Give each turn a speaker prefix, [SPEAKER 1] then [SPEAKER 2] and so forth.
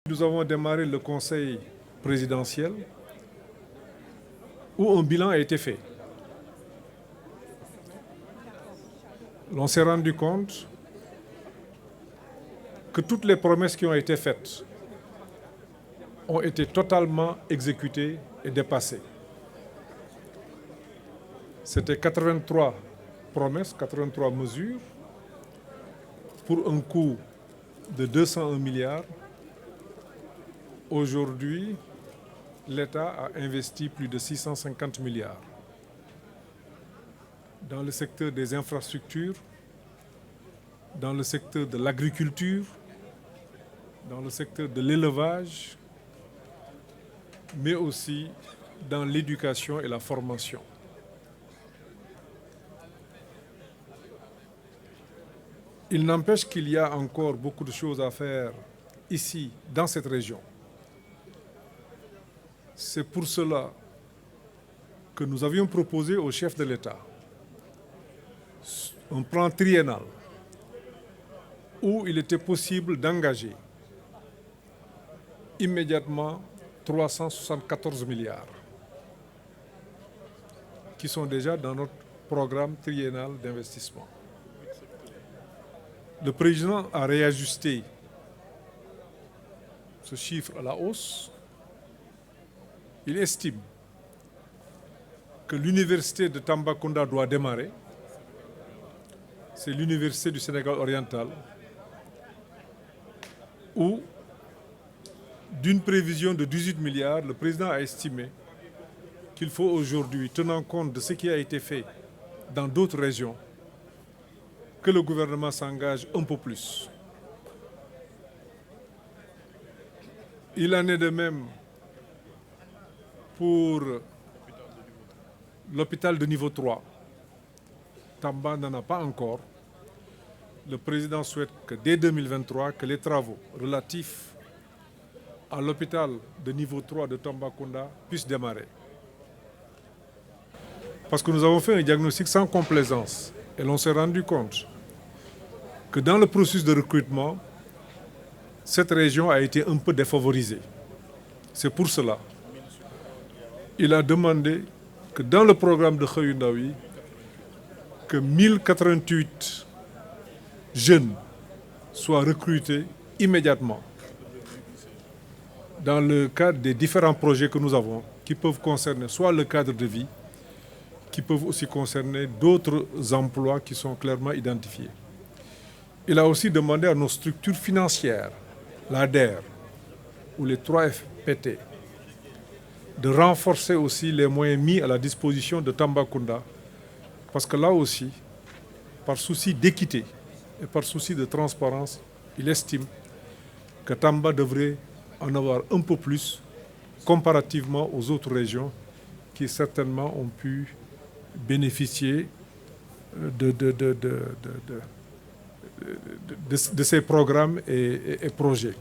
[SPEAKER 1] Nous avons démarré le conseil présidentiel où un bilan a été fait. On s'est rendu compte que toutes les promesses qui ont été faites ont été totalement exécutées et dépassées. C'était 83 promesses, 83 mesures pour un coût de 201 milliards. Aujourd'hui, l'État a investi plus de 650 milliards dans le secteur des infrastructures, dans le secteur de l'agriculture, dans le secteur de l'élevage, mais aussi dans l'éducation et la formation. Il n'empêche qu'il y a encore beaucoup de choses à faire ici, dans cette région. C'est pour cela que nous avions proposé au chef de l'État un plan triennal où il était possible d'engager immédiatement 374 milliards qui sont déjà dans notre programme triennal d'investissement. Le président a réajusté ce chiffre à la hausse. Il estime que l'université de Tambacounda doit démarrer. C'est l'université du Sénégal oriental où, d'une prévision de 18 milliards, le président a estimé qu'il faut aujourd'hui, tenant compte de ce qui a été fait dans d'autres régions, que le gouvernement s'engage un peu plus. Il en est de même pour l'hôpital de niveau 3. Tamba n'en a pas encore. Le président souhaite que dès 2023, que les travaux relatifs à l'hôpital de niveau 3 de Tambacounda puissent démarrer. Parce que nous avons fait un diagnostic sans complaisance et l'on s'est rendu compte que dans le processus de recrutement, cette région a été un peu défavorisée. C'est pour cela qu'il a demandé que dans le programme de Xëyu Ndaw yi, que 1088 jeunes soient recrutés immédiatement dans le cadre des différents projets que nous avons, qui peuvent concerner soit le cadre de vie, qui peuvent aussi concerner d'autres emplois qui sont clairement identifiés. Il a aussi demandé à nos structures financières, l'ADER ou les 3 FPT, de renforcer aussi les moyens mis à la disposition de Tambacounda, parce que là aussi, par souci d'équité et par souci de transparence, il estime que Tamba devrait en avoir un peu plus comparativement aux autres régions qui certainement ont pu bénéficier de ces programmes et projets.